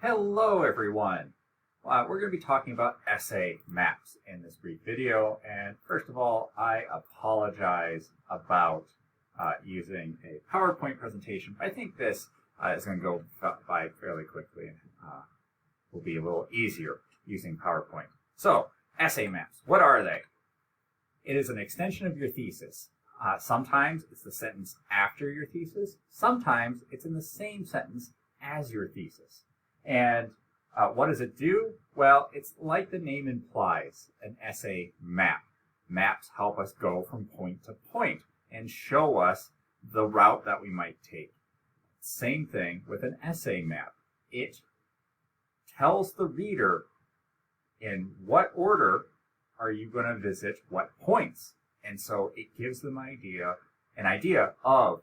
Hello, everyone. We're going to be talking about essay maps in this brief video. And first of all, I apologize about using a PowerPoint presentation. I think this is going to go by fairly quickly and will be a little easier using PowerPoint. So, essay maps, what are they? It is an extension of your thesis. Sometimes it's the sentence after your thesis. Sometimes it's in the same sentence as your thesis. And what does it do? Well, it's like the name implies, an essay map. Maps help us go from point to point and show us the route that we might take. Same thing with an essay map. It tells the reader in what order are you going to visit what points. And so it gives them an idea of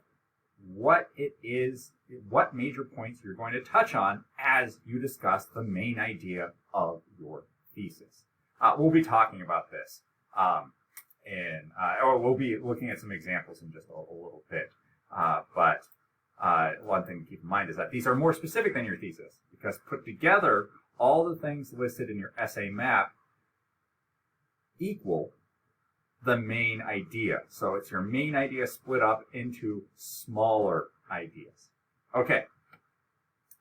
what it is, what major points you're going to touch on as you discuss the main idea of your thesis. We'll be talking about this, or we'll be looking at some examples in just a little bit. But one thing to keep in mind is that these are more specific than your thesis, because put together, all the things listed in your essay map equal the main idea. So it's your main idea split up into smaller ideas. Okay.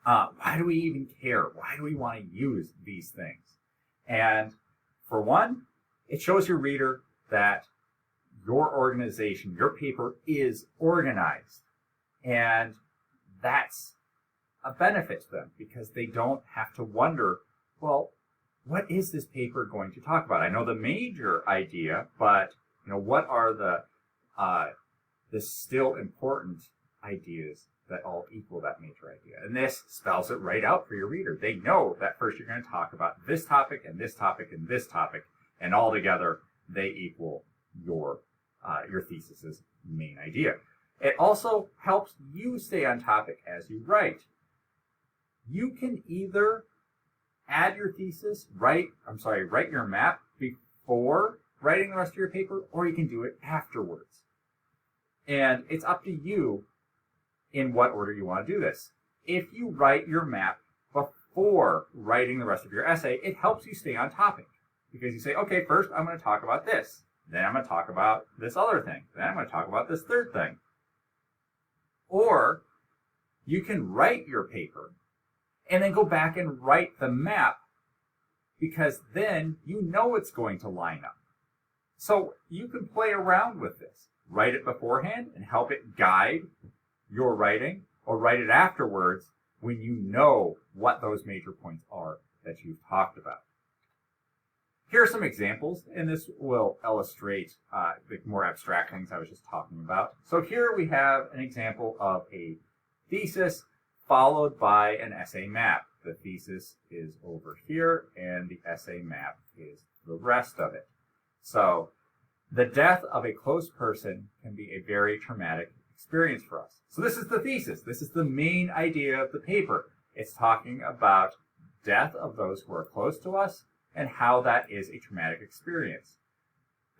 Why do we even care? Why do we want to use these things? And for one, it shows your reader that your organization, your paper is organized. And that's a benefit to them because they don't have to wonder, well, what is this paper going to talk about? I know the major idea, but what are the still important ideas that all equal that major idea? And this spells it right out for your reader. They know that first you're going to talk about this topic and this topic and this topic, and all together they equal your thesis's main idea. It also helps you stay on topic as you write. You can either add your thesis, write your map before writing the rest of your paper, or you can do it afterwards. And it's up to you in what order you want to do this. If you write your map before writing the rest of your essay, it helps you stay on topic. Because you say, okay, first I'm going to talk about this. Then I'm going to talk about this other thing. Then I'm going to talk about this third thing. Or you can write your paper and then go back and write the map, because then you know it's going to line up. So you can play around with this. Write it beforehand and help it guide your writing, or write it afterwards when you know what those major points are that you've talked about. Here are some examples, and this will illustrate the more abstract things I was just talking about. So here we have an example of a thesis followed by an essay map. The thesis is over here, and the essay map is the rest of it. So, the death of a close person can be a very traumatic experience for us. So this is the thesis. This is the main idea of the paper. It's talking about death of those who are close to us and how that is a traumatic experience.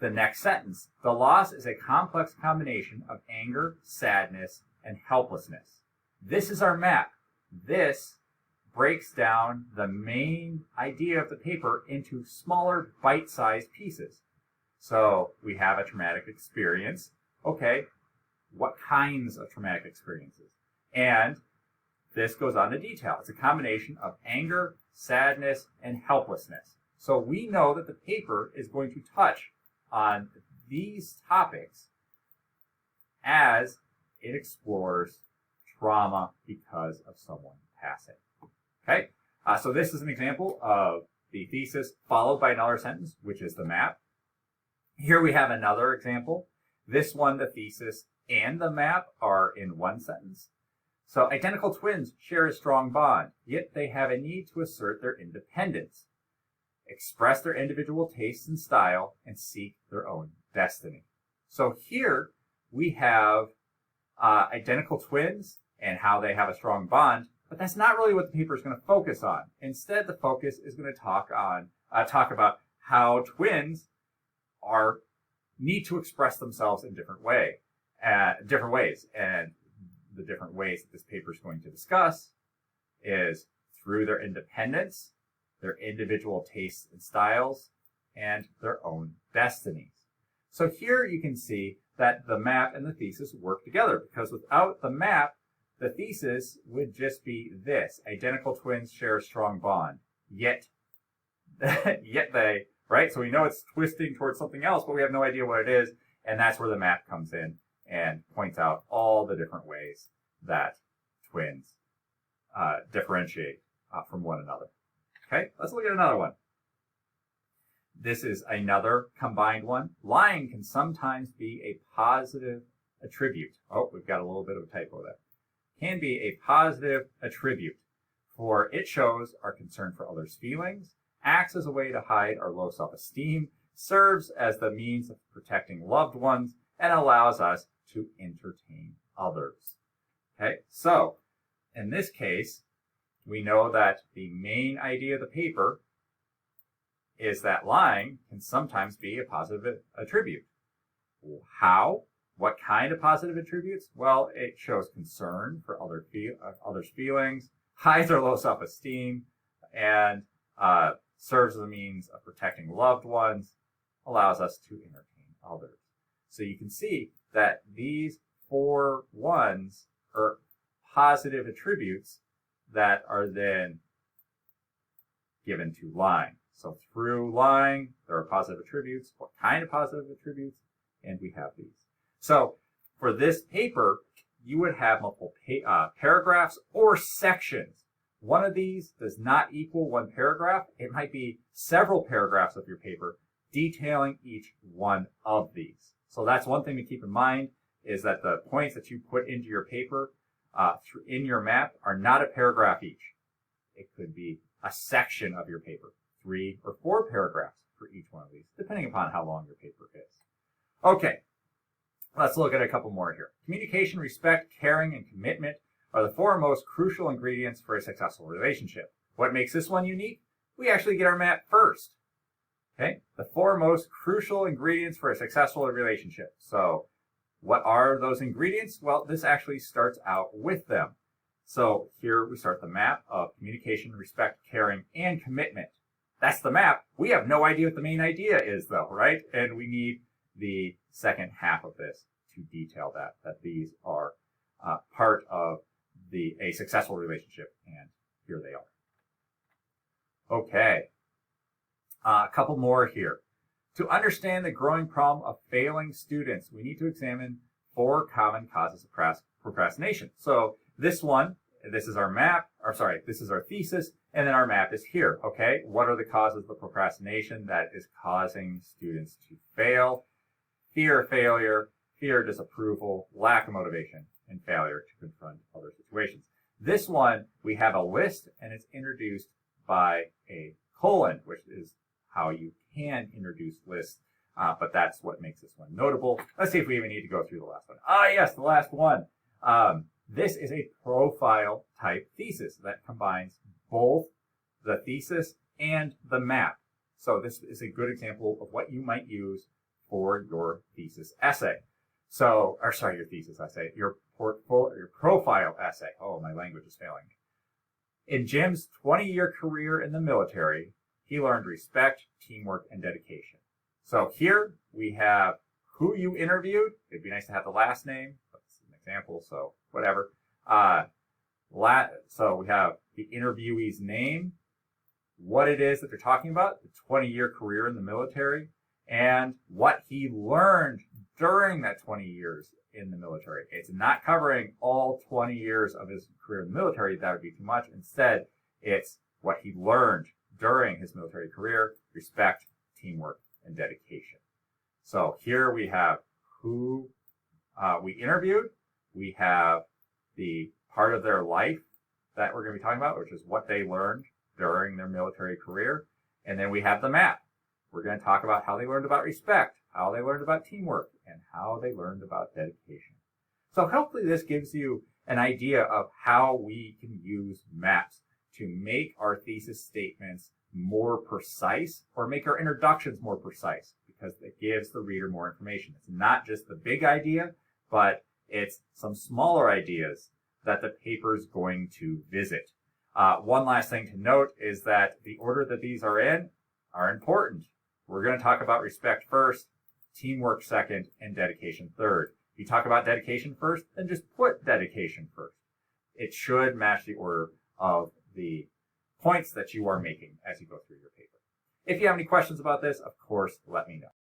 The next sentence, the loss is a complex combination of anger, sadness, and helplessness. This is our map. This breaks down the main idea of the paper into smaller bite-sized pieces. So we have a traumatic experience. Okay, what kinds of traumatic experiences? And this goes on to detail. It's a combination of anger, sadness, and helplessness. So we know that the paper is going to touch on these topics as it explores trauma because of someone passing. Okay, so this is an example of the thesis followed by another sentence, which is the map. Here we have another example. This one, the thesis and the map are in one sentence. So identical twins share a strong bond, yet they have a need to assert their independence, express their individual tastes and style, and seek their own destiny. So here we have identical twins and how they have a strong bond, but that's not really what the paper is going to focus on. Instead, the focus is going to talk about how twins need to express themselves in different ways. And the different ways that this paper is going to discuss is through their independence, their individual tastes and styles, and their own destinies. So here you can see that the map and the thesis work together, because without the map, the thesis would just be this: identical twins share a strong bond, yet they, right? So we know it's twisting towards something else, but we have no idea what it is, and that's where the map comes in and points out all the different ways that twins differentiate from one another. Okay, let's look at another one. This is another combined one. Lying can sometimes be a positive attribute. Oh, we've got a little bit of a typo there. Can be a positive attribute, for it shows our concern for others' feelings, acts as a way to hide our low self-esteem, serves as the means of protecting loved ones, and allows us to entertain others. Okay, so in this case, we know that the main idea of the paper is that lying can sometimes be a positive attribute. How? What kind of positive attributes? Well, it shows concern for others' feelings, hides our low self-esteem, and serves as a means of protecting loved ones, allows us to entertain others. So you can see that these 4 ones are positive attributes that are then given to lying. So through lying, there are positive attributes. What kind of positive attributes? And we have these. So for this paper, you would have multiple paragraphs or sections. One of these does not equal one paragraph. It might be several paragraphs of your paper detailing each one of these. So that's one thing to keep in mind, is that the points that you put into your paper in your map are not a paragraph each. It could be a section of your paper, 3 or 4 paragraphs for each one of these, depending upon how long your paper is. Okay, let's look at a couple more here. Communication, respect, caring, and commitment are the 4 most crucial ingredients for a successful relationship. What makes this one unique? We actually get our map first. Okay, the 4 most crucial ingredients for a successful relationship. So what are those ingredients? Well, this actually starts out with them. So here we start the map of communication, respect, caring, and commitment. That's the map. We have no idea what the main idea is, though, right? And we need the second half of this to detail that these are part of a successful relationship, and here they are. Okay, a couple more here. To understand the growing problem of failing students, we need to examine 4 common causes of procrastination. So this is our map, this is our thesis, and then our map is here, okay? What are the causes of procrastination that is causing students to fail? Fear of failure, fear of disapproval, lack of motivation, and failure to confront other situations. This one, we have a list, and it's introduced by a colon, which is how you can introduce lists, but that's what makes this one notable. Let's see if we even need to go through the last one. Yes, the last one. This is a profile type thesis that combines both the thesis and the map. So this is a good example of what you might use for your thesis essay. So, your thesis essay, your profile essay. Oh, my language is failing me. In Jim's 20-year career in the military, he learned respect, teamwork, and dedication. So here we have who you interviewed. It'd be nice to have the last name. That's an example, so whatever. So we have the interviewee's name, what it is that they're talking about, the 20-year career in the military, and what he learned during that 20 years in the military. It's not covering all 20 years of his career in the military. That would be too much. Instead, it's what he learned during his military career: respect, teamwork, and dedication. So here we have who we interviewed. We have the part of their life that we're going to be talking about, which is what they learned during their military career. And then we have the map. We're going to talk about how they learned about respect, how they learned about teamwork, and how they learned about dedication. So hopefully this gives you an idea of how we can use maps to make our thesis statements more precise, or make our introductions more precise, because it gives the reader more information. It's not just the big idea, but it's some smaller ideas that the paper is going to visit. One last thing to note is that the order that these are in are important. We're going to talk about respect first, teamwork second, and dedication third. If you talk about dedication first, then just put dedication first. It should match the order of the points that you are making as you go through your paper. If you have any questions about this, of course, let me know.